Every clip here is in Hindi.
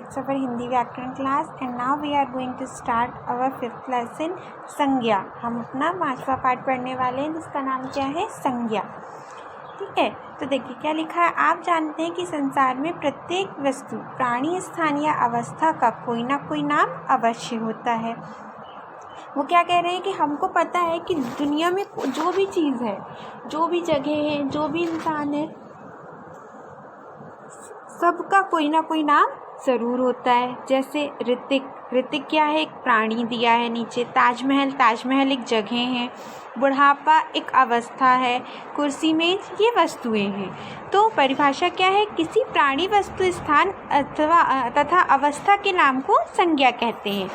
It's our Hindi व्याकरण class and now we are going to start our 5th lesson संज्ञा। हम अपना 5वां पाठ पढ़ने वाले हैं जिसका नाम क्या है, संज्ञा। ठीक है, तो देखिए क्या लिखा है। आप जानते हैं कि संसार में प्रत्येक वस्तु, प्राणी, स्थान या अवस्था का कोई ना कोई नाम अवश्य होता है। वो क्या कह रहे हैं कि हमको पता है कि दुनिया में जो भी चीज़ है, जो भी जगह है, जो भी इंसान है, सबका कोई ना कोई नाम ज़रूर होता है। जैसे ऋतिक, ऋतिक क्या है, एक प्राणी दिया है नीचे। ताजमहल, ताजमहल एक जगह है। बुढ़ापा एक अवस्था है। कुर्सी, मेज ये वस्तुएं हैं। तो परिभाषा क्या है, किसी प्राणी, वस्तु, स्थान अथवा तथा अवस्था के नाम को संज्ञा कहते हैं।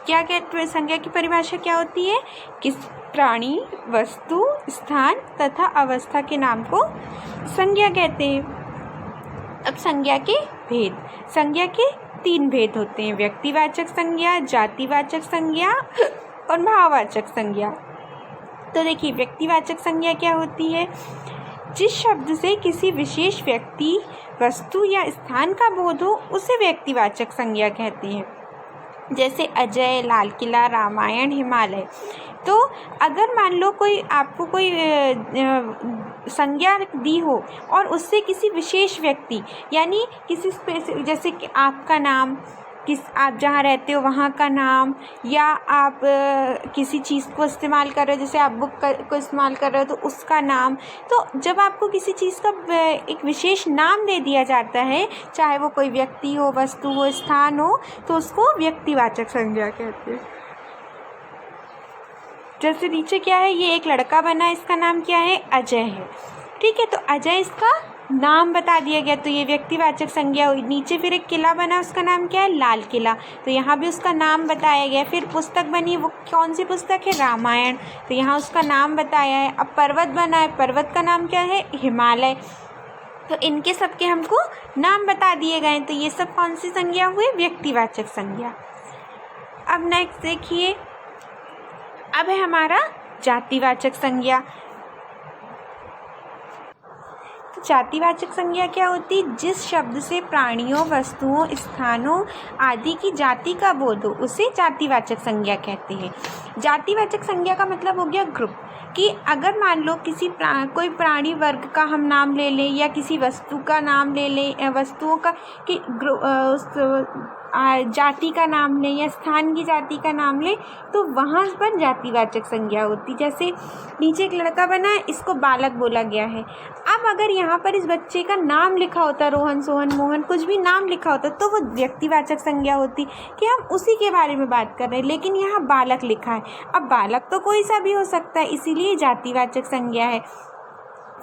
क्या कहते हैं, संज्ञा की परिभाषा क्या होती है, किस प्राणी, वस्तु, स्थान तथा अवस्था के नाम को संज्ञा कहते हैं। अब संज्ञा के भेद, संज्ञा के 3 भेद होते हैं, व्यक्तिवाचक संज्ञा, जातिवाचक संज्ञा और भाववाचक संज्ञा। तो देखिए व्यक्तिवाचक संज्ञा क्या होती है, जिस शब्द से किसी विशेष व्यक्ति, वस्तु या स्थान का बोध हो उसे व्यक्तिवाचक संज्ञा कहते हैं। जैसे अजय, लाल किला, रामायण, हिमालय। तो अगर मान लो कोई आपको कोई संज्ञा दी हो और उससे किसी विशेष व्यक्ति यानी किसी जैसे कि आपका नाम, आप जहाँ रहते हो वहाँ का नाम, या आप किसी चीज़ को इस्तेमाल कर रहे हो, जैसे आप बुक को इस्तेमाल कर रहे हो तो उसका नाम। तो जब आपको किसी चीज़ का एक विशेष नाम दे दिया जाता है, चाहे वो कोई व्यक्ति हो, वस्तु हो, स्थान हो, तो उसको व्यक्तिवाचक संज्ञा कहते हैं। जैसे नीचे क्या है, ये एक लड़का बना, इसका नाम क्या है, अजय है। ठीक है, तो अजय इसका नाम बता दिया गया, तो ये व्यक्तिवाचक संज्ञा हुई। नीचे फिर एक किला बना, उसका नाम क्या है, लाल किला, तो यहाँ भी उसका नाम बताया गया। फिर पुस्तक बनी, वो कौन सी पुस्तक है, रामायण, तो यहाँ उसका नाम बताया है। अब पर्वत बना है, पर्वत का नाम क्या है, हिमालय, तो इनके सबके हमको नाम बता दिए गए। तो ये सब कौन सी संज्ञा हुई, व्यक्तिवाचक संज्ञा। अब नेक्स्ट देखिए, अब है हमारा जातिवाचक संज्ञा। जातिवाचक संज्ञा क्या होती है, जिस शब्द से प्राणियों, वस्तुओं, स्थानों आदि की जाति का बोध हो उसे जातिवाचक संज्ञा कहते हैं। जातिवाचक संज्ञा का मतलब हो गया ग्रुप, कि अगर मान लो किसी कोई प्राणी वर्ग का हम नाम ले लें या किसी वस्तु का नाम ले लें, वस्तुओं का कि जाति का नाम लें या स्थान की जाति का नाम लें, तो वहाँ पर जातिवाचक संज्ञा होती। जैसे नीचे एक लड़का बना है, इसको बालक बोला गया है। अब अगर यहाँ पर इस बच्चे का नाम लिखा होता, रोहन, सोहन, मोहन, कुछ भी नाम लिखा होता, तो वो व्यक्तिवाचक संज्ञा होती कि हम उसी के बारे में बात कर रहे हैं। लेकिन यहाँ बालक लिखा है, अब बालक तो कोई सा भी हो सकता है, इसीलिए जातिवाचक संज्ञा है।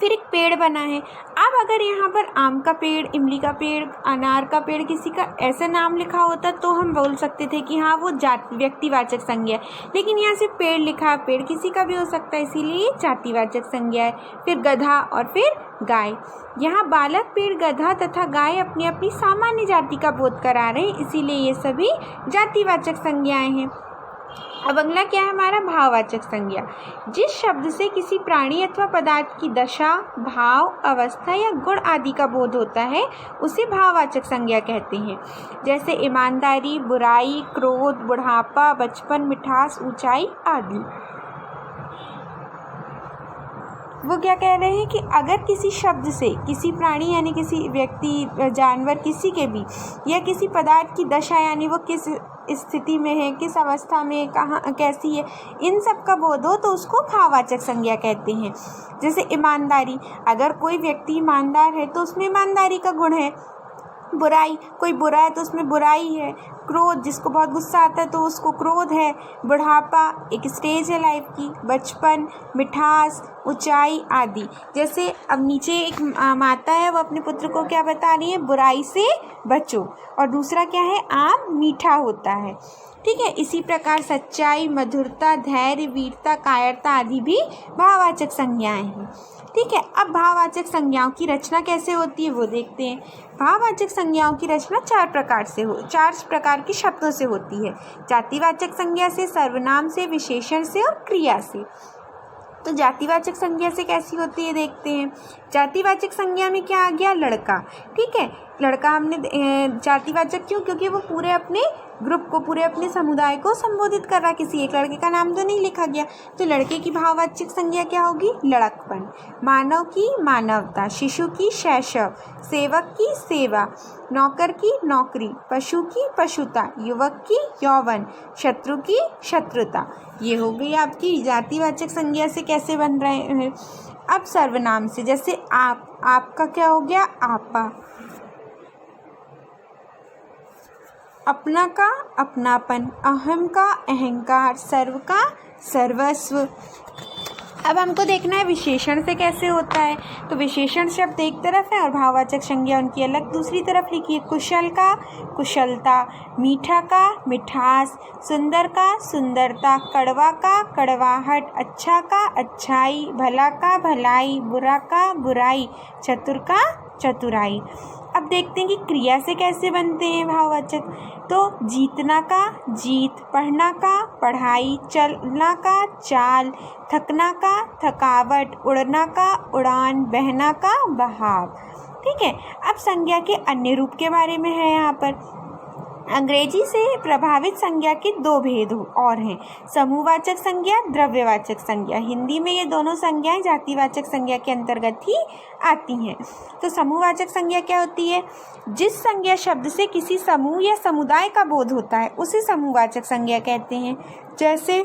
फिर एक पेड़ बना है, अब अगर यहाँ पर आम का पेड़, इमली का पेड़, अनार का पेड़, किसी का ऐसा नाम लिखा होता तो हम बोल सकते थे कि हाँ वो व्यक्तिवाचक संज्ञा है। लेकिन यहाँ सिर्फ पेड़ लिखा है, पेड़ किसी का भी हो सकता है, इसीलिए जातिवाचक संज्ञा है। फिर गधा और फिर गाय, यहाँ बालक, पेड़, गधा तथा गाय अपनी अपनी सामान्य जाति का बोध करा रहे हैं, इसीलिए ये सभी जातिवाचक संज्ञाएं हैं। अब अगला क्या है हमारा, भाववाचक संज्ञा। जिस शब्द से किसी प्राणी अथवा पदार्थ की दशा, भाव, अवस्था या गुण आदि का बोध होता है उसे भाववाचक संज्ञा कहते हैं। जैसे ईमानदारी, बुराई, क्रोध, बुढ़ापा, बचपन, मिठास, ऊंचाई आदि। वो क्या कह रहे हैं कि अगर किसी शब्द से किसी प्राणी यानी किसी व्यक्ति, जानवर, किसी के भी, या किसी पदार्थ की दशा यानी वो किस स्थिति में है, किस अवस्था में, कहाँ, कैसी है, इन सब का बोध हो तो उसको भाववाचक संज्ञा कहते हैं। जैसे ईमानदारी, अगर कोई व्यक्ति ईमानदार है तो उसमें ईमानदारी का गुण है। बुराई, कोई बुरा है तो उसमें बुराई है। क्रोध, जिसको बहुत गुस्सा आता है तो उसको क्रोध है। बुढ़ापा एक स्टेज है लाइफ की। बचपन, मिठास, ऊंचाई आदि। जैसे अब नीचे एक माता है, वो अपने पुत्र को क्या बता रही है, बुराई से बचो, और दूसरा क्या है, आम मीठा होता है। ठीक है, इसी प्रकार सच्चाई, मधुरता, धैर्य, वीरता, कायरता आदि भी भाववाचक संज्ञाएं हैं। ठीक है, अब भाववाचक संज्ञाओं की रचना कैसे होती है वो देखते हैं। भाववाचक संज्ञाओं की रचना 4 प्रकार के शब्दों से होती है। जातिवाचक संज्ञा से, सर्वनाम से, विशेषण से और क्रिया से। तो जातिवाचक संज्ञा से कैसी होती है देखते हैं। जातिवाचक संज्ञा में क्या आ गया, लड़का। ठीक है, लड़का हमने जातिवाचक क्यों, क्योंकि वो पूरे अपने ग्रुप को, पूरे अपने समुदाय को संबोधित कर रहा है, किसी एक लड़के का नाम तो नहीं लिखा गया। तो लड़के की भाववाचक संज्ञा क्या होगी? लड़कपन। मानव की मानवता, शिशु की शैशव, सेवक की सेवा, नौकर की नौकरी, पशु की पशुता, युवक की यौवन, शत्रु की शत्रुता। ये हो गई आपकी जातिवाचक संज्ञा से कैसे बन रहे हैं। अब सर्वनाम से, जैसे आपका क्या हो गया? आपा। अपना का अपनापन, अहम का अहंकार, सर्व का सर्वस्व। अब हमको देखना है विशेषण से कैसे होता है। तो विशेषण शब्द एक तरफ है और भाववाचक संज्ञा उनकी अलग दूसरी तरफ लिखी है। कुशल का कुशलता, मीठा का मिठास, सुंदर का सुंदरता, कड़वा का कड़वाहट, अच्छा का अच्छाई, भला का भलाई, बुरा का बुराई, चतुर का चतुराई। अब देखते हैं कि क्रिया से कैसे बनते हैं भाववाचक। तो जीतना का जीत, पढ़ना का पढ़ाई, चलना का चाल, थकना का थकावट, उड़ना का उड़ान, बहना का बहाव। ठीक है। अब संज्ञा के अन्य रूप के बारे में है यहाँ पर। अंग्रेजी से प्रभावित संज्ञा के दो भेद और हैं, समूहवाचक संज्ञा, द्रव्यवाचक संज्ञा। हिंदी में ये दोनों संज्ञाएं जातिवाचक संज्ञा के अंतर्गत ही आती हैं। तो समूहवाचक संज्ञा क्या होती है? जिस संज्ञा शब्द से किसी समूह या समुदाय का बोध होता है उसे समूहवाचक संज्ञा कहते हैं। जैसे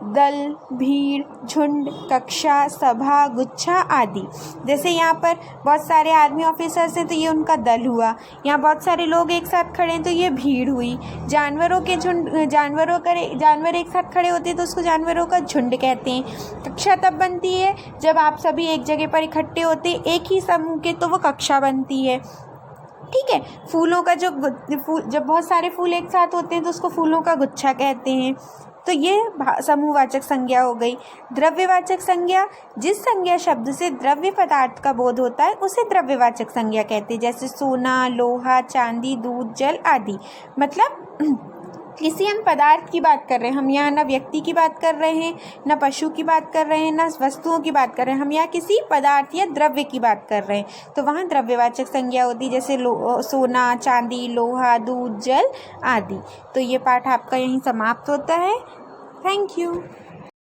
दल, भीड़, झुंड, कक्षा, सभा, गुच्छा आदि। जैसे यहाँ पर बहुत सारे आर्मी ऑफिसर्स हैं तो ये उनका दल हुआ। यहाँ बहुत सारे लोग एक साथ खड़े हैं तो ये भीड़ हुई। जानवरों के झुंड, जानवर एक साथ खड़े होते हैं तो उसको जानवरों का झुंड कहते हैं। कक्षा तब बनती है जब आप सभी एक जगह पर इकट्ठे होते हैं एक ही समूह के, तो वो कक्षा बनती है। ठीक है। फूलों का जब बहुत सारे फूल एक साथ होते हैं तो उसको फूलों का गुच्छा कहते हैं। तो ये समूहवाचक संज्ञा हो गई। द्रव्यवाचक संज्ञा, जिस संज्ञा शब्द से द्रव्य पदार्थ का बोध होता है उसे द्रव्यवाचक संज्ञा कहते हैं। जैसे सोना, लोहा, चांदी, दूध, जल आदि। मतलब किसी हम पदार्थ की बात कर रहे हैं, हम यहाँ न व्यक्ति की बात कर रहे हैं, न पशु की बात कर रहे हैं, न वस्तुओं की बात कर रहे हैं, हम यहाँ किसी पदार्थ या द्रव्य की बात कर रहे हैं, तो वहाँ द्रव्यवाचक संज्ञा होती है। जैसे सोना, चांदी, लोहा, दूध, जल आदि। तो ये पाठ आपका यहीं समाप्त होता है। Thank you.